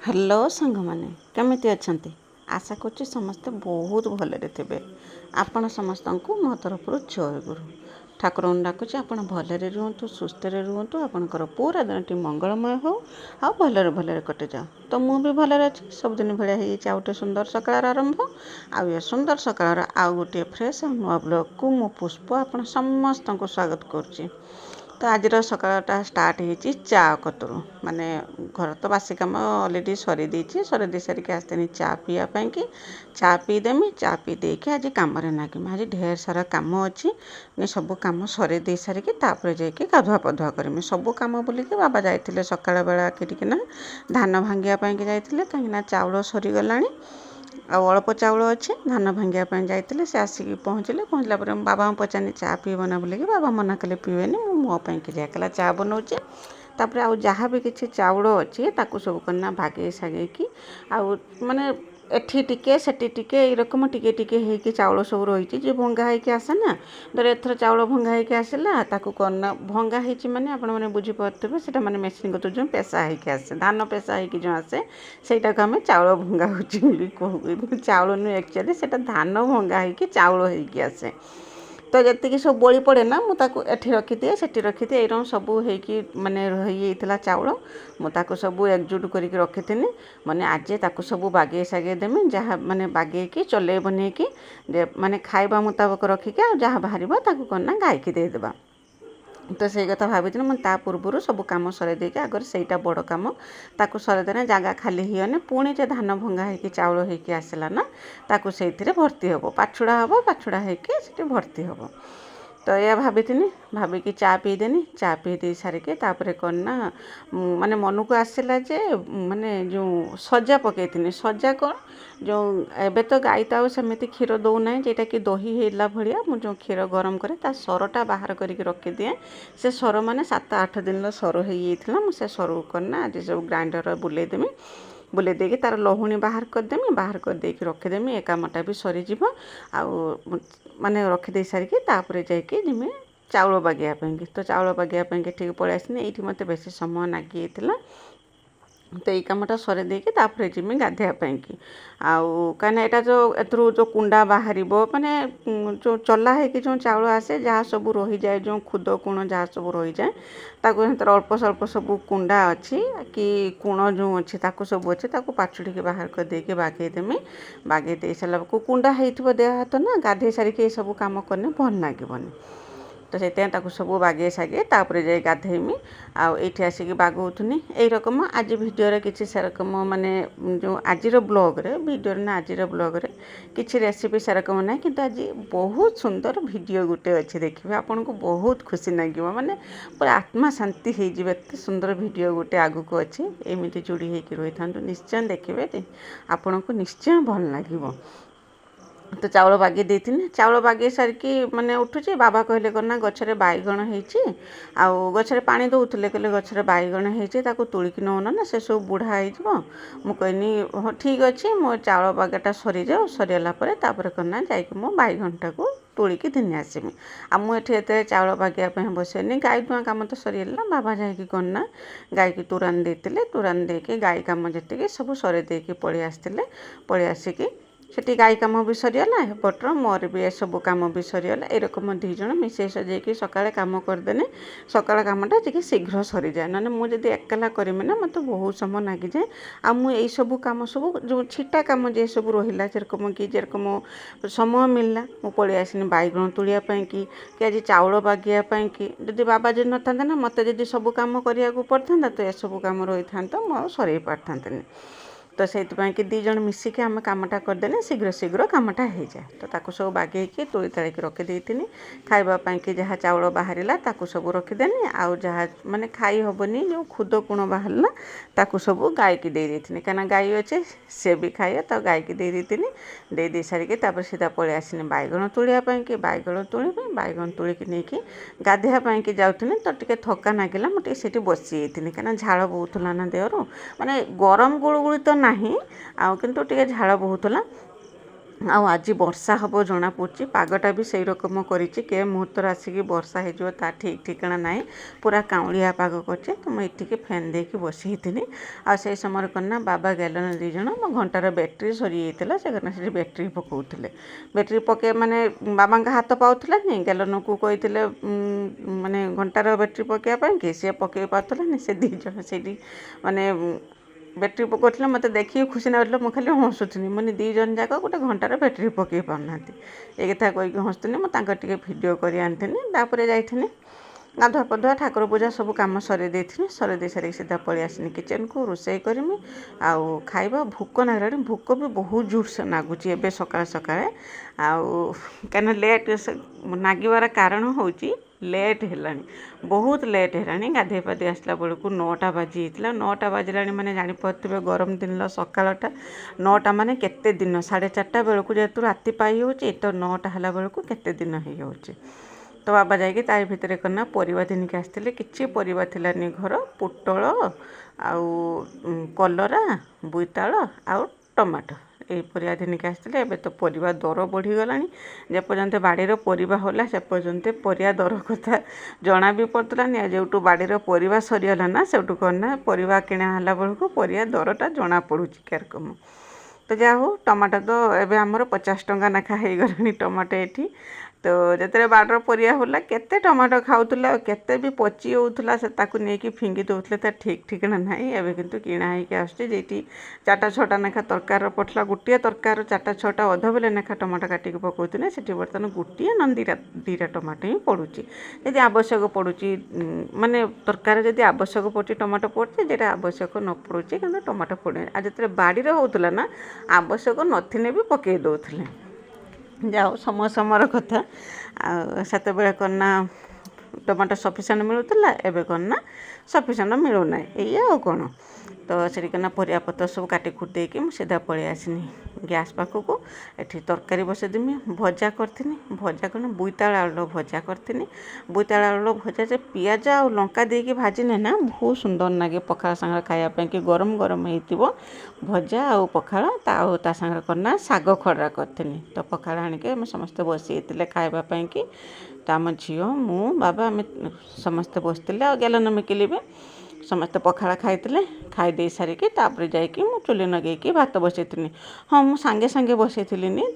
Hello ସାଙ୍ଗମାନେ, କେମିତି ଅଛନ୍ତି? ଆଶା କରୁଛି ସମସ୍ତେ ବହୁତ ଭଲରେ ଥିବେ। ଆପଣ ସମସ୍ତଙ୍କୁ ମୋ ତରଫରୁ ଜୟଗୁରୁ। ଠାକୁରଙ୍କୁ ଡାକୁଛି ଆପଣ ଭଲରେ ରୁହନ୍ତୁ, ସୁସ୍ଥରେ ରୁହନ୍ତୁ, ଆପଣଙ୍କର ପୁରା ଦିନଟି ମଙ୍ଗଳମୟ ହେଉ ଆଉ ଭଲରେ କଟିଯାଉ। ତ ମୁଁ ବି ଭଲରେ ଅଛି। ସବୁଦିନ ଭଳିଆ ହେଇଯାଇଛି ଆଉ ଗୋଟେ ସୁନ୍ଦର ସକାଳର ଆରମ୍ଭ। ଆଉ ଏ ସୁନ୍ଦର ସକାଳର ଆଉ ଗୋଟିଏ ଫ୍ରେଶ୍ ଆଉ ନୂଆ ବ୍ଲଗ୍କୁ ମୁଁ ପୁଷ୍ପ ଆପଣ ସମସ୍ତଙ୍କୁ ସ୍ୱାଗତ କରୁଛି। ତ ଆଜିର ସକାଳଟା ଷ୍ଟାର୍ଟ ହେଇଛି ଚା କତରୁ। ମାନେ ଘର ତ ବାସି କାମ ଅଲରେଡ଼ି ସରିଦେଇଛି। ସରିଦେଇ ସାରିକି ଆସିଥିଲି ଚା ପିଇବା ପାଇଁକି। ଚା ପିଇଦେମି, ଚା ପିଇ ଦେଇକି ଆଜି କାମରେ ଲାଗିମି। ଆଜି ଢେର ସାରା କାମ ଅଛି। ସବୁ କାମ ସରେଇ ଦେଇ ସାରିକି ତାପରେ ଯାଇକି ଗାଧୁଆ ପାଧୁଆ କରିମି। ସବୁ କାମ ବୋଲିକି ବାବା ଯାଇଥିଲେ ସକାଳ ବେଳା କିନା ଧାନ ଭାଙ୍ଗିବା ପାଇଁକି ଯାଇଥିଲେ। କାହିଁକିନା ଚାଉଳ ସରିଗଲାଣି ଆଉ ଅଳ୍ପ ଚାଉଳ ଅଛି। ଧାନ ଭାଙ୍ଗିବା ପାଇଁ ଯାଇଥିଲେ। ସେ ଆସିକି ପହଞ୍ଚିଲା ପରେ ମୁଁ ବାବାଙ୍କୁ ପଚାରିଲି ଚା ପିଇବ ନା ବୋଲିକି। ବାବା ମନା କଲେ ପିଇବେନି, ମୁଁ ମୋ ପାଇଁକି ଏକଲା ଚା ବନାଉଛି। ତାପରେ ଆଉ ଯାହା ବି କିଛି ଚାଉଳ ଅଛି ତାକୁ ସବୁ କରିନା ଭାଗେଇ ସାଗେଇକି ଆଉ ମାନେ ଏଠି ଟିକେ ସେଠି ଟିକେ ଏଇରକମ ଟିକେ ହେଇକି ଚାଉଳ ସବୁ ରହିଛି। ଯେ ଭଙ୍ଗା ହେଇକି ଆସେ ନା, ଧର ଏଥର ଚାଉଳ ଭଙ୍ଗା ହେଇକି ଆସିଲା, ତାକୁ କରନା ଭଙ୍ଗା ହେଇଛି ମାନେ ଆପଣମାନେ ବୁଝିପାରୁଥିବେ ସେଇଟା ମାନେ ମେସିନ୍ କତରୁ ଯେଉଁ ପେଶା ହେଇକି ଆସେ, ଧାନ ପେଶା ହେଇକି ଯେଉଁ ଆସେ ସେଇଟାକୁ ଆମେ ଚାଉଳ ଭଙ୍ଗା ହେଉଛି ବୋଲି କହୁ। ଚାଉଳ ନୁହେଁ ଆକ୍ଚୁଆଲି, ସେଇଟା ଧାନ ଭଙ୍ଗା ହେଇକି ଚାଉଳ ହେଇକି ଆସେ। ତ ଯେତିକି ସବୁ ବଳି ପଡ଼େ ନା, ମୁଁ ତାକୁ ଏଠି ରଖିଦିଏ ସେଠି ରଖିଦିଏ। ଏଇରକମ ସବୁ ହେଇକି ମାନେ ରହିଯାଇଥିଲା ଚାଉଳ। ମୁଁ ତାକୁ ସବୁ ଏକଜୁଟ କରିକି ରଖିଥିଲି। ମାନେ ଆଜି ତାକୁ ସବୁ ବାଗେଇ ସାଗେଇ ଦେମି। ଯାହା ମାନେ ବାଗେଇକି ଚଲେଇ ବନେଇକି ମାନେ ଖାଇବା ମୁତାବକ ରଖିକି ଆଉ ଯାହା ବାହାରିବ ତାକୁ କରନା ଗାଈକି ଦେଇଦେବା। ତ ସେଇ କଥା ଭାବିଥିଲି। ମୁଁ ତା ପୂର୍ବରୁ ସବୁ କାମ ସରେଇ ଦେଇକି ଆଗରେ ସେଇଟା ବଡ଼ କାମ, ତାକୁ ସରେଇଦେଲେ ଜାଗା ଖାଲି ହେଇଗଲେ ପୁଣି ଯେ ଧାନ ଭଙ୍ଗା ହେଇକି ଚାଉଳ ହେଇକି ଆସିଲା ନା, ତାକୁ ସେଇଥିରେ ଭର୍ତ୍ତି ହେବ, ପାଛୁଡ଼ା ହେବ। ପାଛୁଡ଼ା ହେଇକି ସେଠି ଭର୍ତ୍ତି ହେବ। ତ ଏଇଆ ଭାବିକି ଚା ପିଇଦେନି। ଚା ପିଇ ଦେଇ ସାରିକି ତାପରେ ନା ମାନେ ମନକୁ ଆସିଲା ଯେ ମାନେ ଯେଉଁ ସଜା ପକାଇଥିଲି। ସଜା କ'ଣ, ଯେଉଁ ଏବେ ତ ଗାଈ ତ ଆଉ ସେମିତି କ୍ଷୀର ଦେଉନାହିଁ ଯେଉଁଟାକି ଦହି ହେଲା ଭଳିଆ। ମୁଁ ଯେଉଁ କ୍ଷୀର ଗରମ କରେ ତା ସରଟା ବାହାର କରିକି ରଖିଦିଏ। ସେ ସର ମାନେ 7-8 ଦିନର ସର ହେଇଯାଇଥିଲା। ମୁଁ ସେ ସରକୁ କରନା ଆଜି ସବୁ ଗ୍ରାଇଣ୍ଡରରେ ବୁଲେଇଦେମି। ବୁଲେଇ ଦେଇକି ତାର ଲହୁଣୀ ବାହାର କରିଦେମି। ବାହାର କରିଦେଇକି ରଖିଦେମି। ଏ କାମଟା ବି ସରିଯିବ। ଆଉ ମାନେ ରଖିଦେଇ ସାରିକି ତାପରେ ଯାଇକି ଯିମି ଚାଉଳ ବାଗେଇବା ପାଇଁକି। ତ ଚାଉଳ ବାଗେଇବା ପାଇଁକି ଏଠିକି ପଳେଇ ଆସିନି। ଏଇଠି ମୋତେ ବେଶୀ ସମୟ ଲାଗିଯାଇଥିଲା। ତ ଏଇ କାମଟା ସରେଇ ଦେଇକି ତାପରେ ଯିମି ଗାଧୋଇବା ପାଇଁକି। ଆଉ କାହିଁକିନା ଏଇଟା ଏଥିରୁ ଯେଉଁ କୁଣ୍ଡା ବାହାରିବ, ମାନେ ଯେଉଁ ଚଲା ହେଇକି ଯେଉଁ ଚାଉଳ ଆସେ, ଯାହା ସବୁ ରହିଯାଏ, ଯେଉଁ ଖୁଦ କୁଣ ଯାହା ସବୁ ରହିଯାଏ, ତାକୁ ସେଥିରେ ଅଳ୍ପ ସ୍ୱଳ୍ପ ସବୁ କୁଣ୍ଡା ଅଛି କି କୁଣ ଯେଉଁ ଅଛି ତାକୁ ସବୁ ଅଛି, ତାକୁ ପାଛୁଡ଼ିକି ବାହାର କରିଦେଇକି ବାଗେଇଦେମି। ବାଗେଇ ଦେଇ ସାରିଲା ବେଳକୁ କୁଣ୍ଡା ହେଇଥିବ ଦେହ ହାତ ନା, ଗାଧୋଇ ସାରିକି ଏସବୁ କାମ କଲେ ଭଲ ଲାଗିବନି। ତ ସେଥିପାଇଁ ତାକୁ ସବୁ ବାଗେଇ ସାଗେଇ ତାପରେ ଯାଇ ଗାଧେଇମି। ଆଉ ଏଇଠି ଆସିକି ବାଗଉଥିନି। ଏଇ ରକମ ଆଜି ଭିଡ଼ିଓରେ କିଛି ସେରକମ ମାନେ ଯେଉଁ ଆଜିର ବ୍ଲଗ୍ରେ କିଛି ରେସିପି ସେରକମ ନାହିଁ। କିନ୍ତୁ ଆଜି ବହୁତ ସୁନ୍ଦର ଭିଡ଼ିଓ ଗୋଟେ ଅଛି, ଦେଖିବେ ଆପଣଙ୍କୁ ବହୁତ ଖୁସି ଲାଗିବ। ମାନେ ପୁରା ଆତ୍ମା ଶାନ୍ତି ହେଇଯିବ। ଏତେ ସୁନ୍ଦର ଭିଡ଼ିଓ ଗୋଟେ ଆଗକୁ ଅଛି। ଏମିତି ଯୋଡ଼ି ହେଇକି ରହିଥାନ୍ତୁ, ନିଶ୍ଚୟ ଦେଖିବେ, ଆପଣଙ୍କୁ ନିଶ୍ଚୟ ଭଲ ଲାଗିବ। ତ ଚାଉଳ ବାଗେଇ ଦେଇଥିଲି। ଚାଉଳ ବାଗେଇ ସାରିକି ମାନେ ଉଠୁଛି, ବାବା କହିଲେ କ'ଣ ନା ଗଛରେ ବାଇଗଣ ହେଇଛି। ଆଉ ଗଛରେ ପାଣି ଦେଉଥିଲେ, କହିଲେ ଗଛରେ ବାଇଗଣ ହେଇଛି, ତାକୁ ତୋଳିକି ନେଉନ ନା, ସେସବୁ ବୁଢ଼ା ହେଇଯିବ। ମୁଁ କହିନି ହଁ ଠିକ୍ ଅଛି, ମୋ ଚାଉଳ ବାଗାଟା ସରିଯାଉ। ସରିଗଲା ପରେ ତାପରେ କ'ଣ ନା ଯାଇକି ମୋ ବାଇଗଣଟାକୁ ତୋଳିକି ଘିନି ଆସିମି। ଆଉ ମୁଁ ଏଠି ଏତେ ଚାଉଳ ବାଗେଇବା ପାଇଁ ବସେନି। ଗାଈ ଧୂଆଁ କାମ ତ ସରିଗଲା। ବାବା ଯାଇକି କ'ଣ ନା ଗାଈକି ତୋରାଣି ଦେଇଥିଲେ। ତୋରାଣି ଦେଇକି ଗାଈ କାମ ଯେତିକି ସବୁ ସରେଇ ଦେଇକି ପଳେଇ ଆସିଥିଲେ। ପଳେଇ ଆସିକି ସେଠି ଗାଈ କାମ ବି ସରିଗଲା, ଏପଟର ମୋର ବି ଏସବୁ କାମ ବି ସରିଗଲା। ଏରକମ ଦୁଇ ଜଣ ମିଶେଇ ସଜେଇକି ସକାଳେ କାମ କରିଦେଲେ ସକାଳ କାମଟା ଟିକେ ଶୀଘ୍ର ସରିଯାଏ। ନହେଲେ ମୁଁ ଯଦି ଏକଲା କରିମି ନା, ମୋତେ ବହୁତ ସମୟ ଲାଗିଯାଏ। ଆଉ ମୁଁ ଏଇସବୁ କାମ ସବୁ ଯେଉଁ ଛିଟା କାମ ଯେ ସବୁ ରହିଲା, ଯେରକମ ସମୟ ମିଳିଲା ମୁଁ ପଳେଇ ଆସିନି ବାଇଗଣ ତୋଳିବା ପାଇଁକି, କି ଆଜି ଚାଉଳ ବାଗେଇବା ପାଇଁକି। ଯଦି ବାବା ଯଦି ନଥାନ୍ତେ ନା, ମୋତେ ଯଦି ସବୁ କାମ କରିବାକୁ ପଡ଼ିଥାନ୍ତା, ତ ଏସବୁ କାମ ରହିଥାନ୍ତା, ମୁଁ ଆଉ ସରେଇ ପାରିଥାନ୍ତିନି। ତ ସେଇଥିପାଇଁକି ଦୁଇ ଜଣ ମିଶିକି ଆମେ କାମଟା କରିଦେଲେ ଶୀଘ୍ର କାମଟା ହେଇଯାଏ। ତ ତାକୁ ସବୁ ବାଗେଇକି ତୋଳି ତାଳିକି ରଖିଦେଇଥିଲି। ଖାଇବା ପାଇଁକି ଯାହା ଚାଉଳ ବାହାରିଲା ତାକୁ ସବୁ ରଖିଦେଲି। ଆଉ ଯାହା ମାନେ ଖାଇ ହେବନି, ଯେଉଁ ଖୁଦ କୁଣ ବାହାରିଲା, ତାକୁ ସବୁ ଗାଈକି ଦେଇଥିଲି। କାହିଁକିନା ଗାଈ ଅଛି, ସେ ବି ଖାଇବ। ତ ଗାଈକି ଦେଇଥିଲି। ଦେଇ ସାରିକି ତାପରେ ସିଧା ପଳେଇ ଆସିନି ବାଇଗଣ ତୋଳିବା ପାଇଁକି। ବାଇଗଣ ତୋଳିବି, ବାଇଗଣ ତୋଳିକି ନେଇକି ଗାଧୋଇବା ପାଇଁକି ଯାଉଥିଲି। ତ ଟିକେ ଥକା ଲାଗିଲା, ମୁଁ ଟିକେ ସେଠି ବସିଯାଇଥିଲି। କାହିଁକିନା ଝାଳ ବହୁଥିଲା ନା ଦେହରୁ, ମାନେ ଗରମ ଗୁଳୁଗୁଳି ତ ନାହିଁ, ଆଉ କିନ୍ତୁ ଟିକେ ଝାଳ ବହୁଥିଲା। आज वर्षा हम जना पड़ी पागटा भी से रकम कर मुहूर्त आसिक वर्षा हो ठीक ठिकाना ना पूरा काउलिया पाग कर तो मुझे फैन दे कि बसई थी आई समय करना बाबा गैलन दी जन मो घंटार बैटेरी सरी जाता से करना से बैटेरी पकाउले बैटेरी पके माने बाबा हाथ पाला नहीं गैलन को कही माने घंटार बैटेरी पकड़ापी कि सी पकई पार्ला से दीज से माने बैटेरी पकाउले मत देखिए खुशी ना मुझे हसुनी मुझे दी जन जाक गोटे घंटार बैटेरी पकई पारना ये कथा कहीकि हसुनी मुझे भिडियो कर आनी जाइनी गाधुआ पधुआ ठाकुर पूजा सब कम सर दे सारी सीधा पलि आसनी किचन को रोषे करमी आउ खाइबा भोक ना भोक भी बहुत जोर से नागुच ए सका सका कहीं लेट नागिबार कारण हूँ लेट है बहुत लेट है गाधे पाधे आसला बेलू 9टा बाजी 9टा बाजिला मैंने जापे गरम दिन सकालटा 9टा माने केते दिन 4:30 बेलू जेहतु राति पाई हो तो 9टा है बेलू केते दिन हो तो बाबा जाकि तार भितर करना परिवा दिन के आसते किसी परिवा थिलानी घर पोटल आउ कलरा बोईताल आउ टमाटो ये परिवा दिन के आसते एवं तो परिवा दर बढ़ीगला जेपर्यंत बाड़ीर परिवा होला से पर्यंत परिवा दर कथा जना भी पड़तलानी जो बाड़ीर परिवा सरीगला ना से करना परिवा किणाला बेलू परिवा दरटा जना पड़ुची केरकम तो जा हो टमाटो तो एवं आमर 50 टंका नाखा हो गला टमाटो ये तो जिते बाड़र परिया होला केते टमाटो खाऊला केते भी पची होता से ताकू नहीं फिंगी दौले तो ठीक ठिकाना ना एवं कितु किणा होगी आसुची 4टा 6टा नाखा तरकार पड़ता गोटे तरकार 4टा 6टा अध बेले नाखा टमाटो काटिक पकाउते से बर्तमान गोटे न 2टा टमाटो ही पड़ुची यदि आवश्यक पड़ुची माने तरकार जब आवश्यक पड़े टमाटो पड़े जेटा आवश्यक न पड़ुची कि टमाटो पड़े आज जो बाड़ी होता ना आवश्यक नथिने भी पकई दौले जाओ समय समय कथा से बेले करना टमाटो सफिसीयंट मिलूला एवं करना सफिसीयंट मिलूना ये कौन तो से परियापत्र सब काटी कुटे कि सीधा पलि आसनी गैस पाखक ये तरकारी बसईदेमी भजा करी भजा कर बोईताल आलू भजा करी बोईताल आलू भजा से पियाज आ लंका देकी भाजिने ना बहुत सुंदर लगे पखाल सांगे खायापी कि गरम गरम हो भजा आ पखाल ता सांगे करना साग खड़ा करी तो पखाल आणिके समस्ते बसई खावाई कि तो आम झील मु बाबा आम समस्ते बसते गैलन मिकिली भी समस्ते पखाड़ खाई दे सारिकी तापर जाकि चुली नगेकी भात बसई हाँ मुझे सांगे सांगे बसई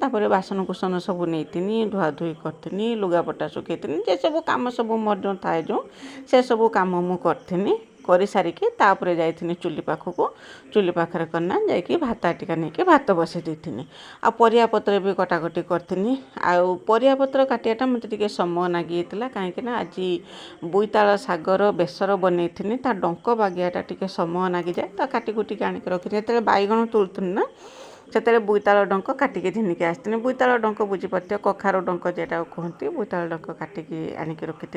तापर बासन कुसन सब नहीं धुआ धुई करी लुगापटा सुखई जे सब कम सब मोर जो थाए जो से सब कम मु कर सारिकी तापर जाइनी चुली पाखक चुली पाखे करना जाकि भात टिका नहीं भात बसई देती आ परिया पत्र भी कटाकटी करी आउ परिया पत्र काटियाटा मत समय लगी कहीं आज बोईताल सागर बेसर बनई ता डंक बागियाटा टिके समय लगी जाए तो काटिकुटिक आणिक रखी जो बैगण तुलुनी ना से बोईताल डंक काटिकी घिनिकी आसती बोईताल डंक बुझीपार कखार डंक जेटा कहते बोईताल डंक काटिकी आणिक रखी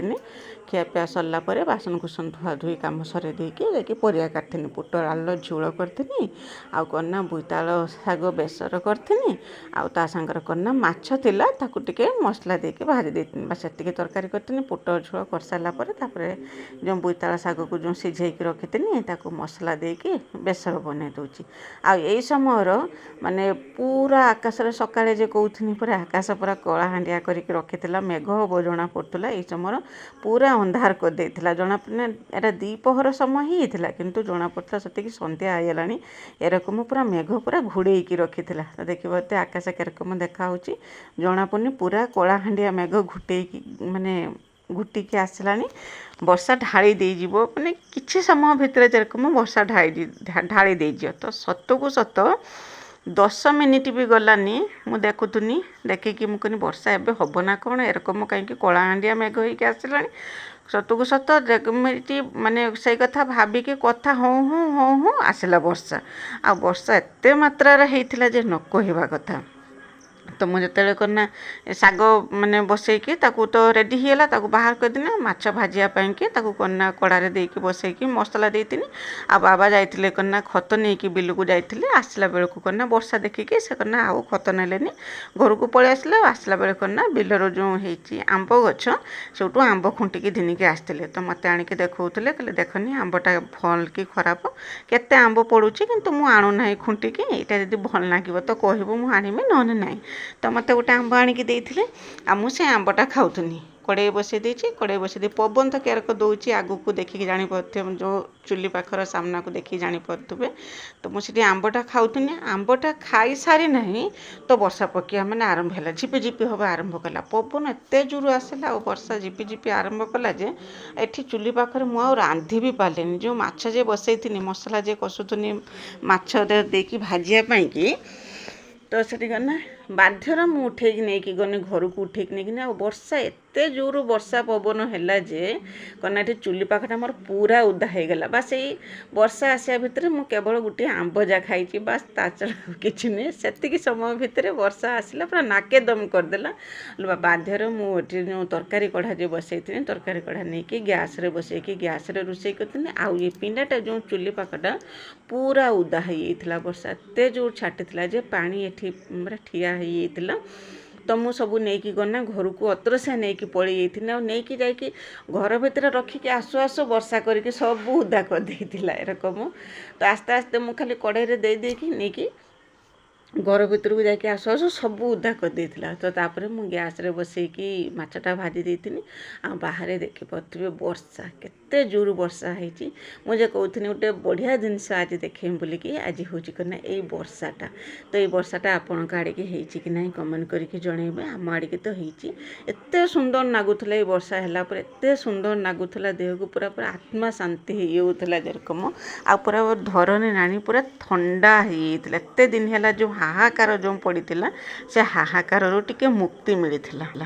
खियापिया सरला बासन कुसन धुआ धुई कम सर देकी परिया काटनी पोटल आलू झोल करी आउ करना बोईताल साग बेसर करी आउ सांगर करना माछ थिला ताकू टिके मसला देके भाजी देती बस से तरकारी करी पोटल झोल कर सारापर जो बोईताल साग को जो सिझेकी रखी मसला देके बेसर बन दूची आ यही समय माने पूरा आकाश सकाळे जे कहूथनी पूरा आकाश पूरा कला हांडिया करके रखी मेघ हम जना पड़ूला ये समय पूरा अंधार कर देता जना एटा द्विपहर समय ही था किंतु जना पड़ता से सन्ध्या आईगला एरकम पूरा मेघ पूरा घोड़े रखी तो देखिए आकाश केरकम देखा जना पड़नी पूरा कला हांडिया मेघ घुटे माने घुटिकी आसला वर्षा ढाई देजी माने किछि समय भितर जेरकम वर्षा ढाई देजी तो सत को सत 10 मिनिट भी गलानी मु देखुनी देखिकी मुझे वर्षा एवं हम ना कौन एरकम कहीं कलाहांडिया मेघ होगी आसला सतकू सत माने से कथा भाविकी कथा हूँ हूँ हूँ हूँ आसला वर्षा आ वर्षा एत मात्रा होता जे न कहवा कथा तो तो मुझे करना शाग मैंने बसैकी तो रेडी होगा ताको बाहर करदेना माछ भाजिया कि करना कड़ारे देकी बसैकी मसला देती आ बाबा जाइए करना खत नहीं कि बिल को जाइए आसला बेलू करना वर्षा देखिकी से करना आउ खत नेलेनी घर को पलि आसले आसला बेले करना बिलर जो होती आंब गछ सेठू आंब खुंटिकी धिनिकी आसते तो मत आणिकी देखौले कहले देखनी आंबटा भल कि खराब केते आंब पड़ुची किंतु मु आणुना खुंटिकी एटा जदि भल लागिब तो कहबो मु आनिमी नहने नाई तो मत गोटे आंब आणिकी देइथिले आ मु से आंबटा खाउथुनी कड़े बसई देछि कड़े बसई दे पवन तो केरक दौची आगू को देखिकी जानी पारुथिबे जो चुली पाखर सामना को देखिकी जानी पारुथिबे तो मुझे आंबटा खाऊनी आंबटा खाई सारी नहीं तो वर्षा पकिया मैंने आरंभ है झिपि झिपि हवा आरंभ कला पवन एत जोर आसला और वर्षा झिपि झिपि आरंभ कला जे एठी चुली पाखर मु रांधि भी पारे जो माछ जे बसई मसला जे कसुनी माछ देकी भाजिया पाई कि तो सेठी गना बाध्यरा मु उठेकी नहीं गने घर को उठेकी नहीं आ वर्षा एत जोर वर्षा पवन है जे कना चुली पाखटा मोर पूरा उदा हो गला बास यही वर्षा आसिया भितर मु केवल गोटे आंब जा खाई बास ता छड़ा किसी नुहे से समय भितर वर्षा आसला पूरा नाके दम करदेला बाध्यर मुझे जो तरकारी कढ़ा जो बसई तरकारी कढ़ा नहीं कि गैस रे बसैकी गैस रे रोषे करते आउ ये पिंडाटा जो चुली पाखटा पूरा उदा हो वर्षा एत जोर छाटी जे पानी एठी ठिया होता तो मु सब नहीं गना घर को अतरसा नहीं पलि नहीं जाकि घर भीतर रखिकी आसु आसु वर्षा करके सब उदा कर देला एरकम तो आस्ते आस्ते मु खाली कड़े दे देकी नहीं घर भीतर को जाकि आसु आसु सब उदा कर देला तो तापर मु गैस रे बसैकी माछटा भाजी देती आ बाहर देखी पारे वर्षा केते जोर वर्षा होती मुझे कहती गोटे बढ़िया जिनस आज देखें बोलिकी आज हूँ करना यही वर्षाटा तो ये वर्षाटा आपण आड़े कि ना कमेंट करके जनइबे आम आड़े तो होती एत सुंदर लगुला ये वर्षा है एत सुंदर लगुला देह को पूरा पूरा आत्मा शांति होता जेरकम आ पूरा धरनी नानी पूरा ठंडा होता एत दिन है जो हाहाकार जो पड़ा से हाहाकार टिके मुक्ति मिलता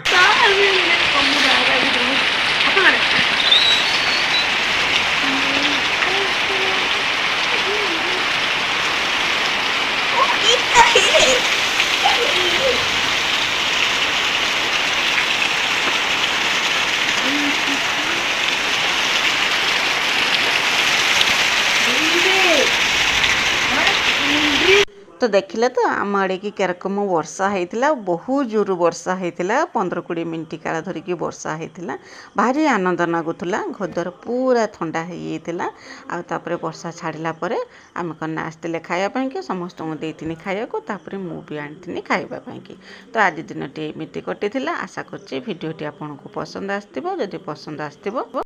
तो देखिले तो आम आड़े की केरकम वर्षा होता बहुत जोर वर्षा होता 15-20 मिनट काल धरिकी वर्षा होता भारी आनंद लगुला घरद्वार पूरा ठंडा होता आपर वर्षा छाड़ला आम कना आसते खायापाई कि समस्त देती खाया मु भी आनी खावाई तो आज दिन टी एमती कटी आशा कर भिडियोटी आपको पसंद आसो जदि पसंद आसो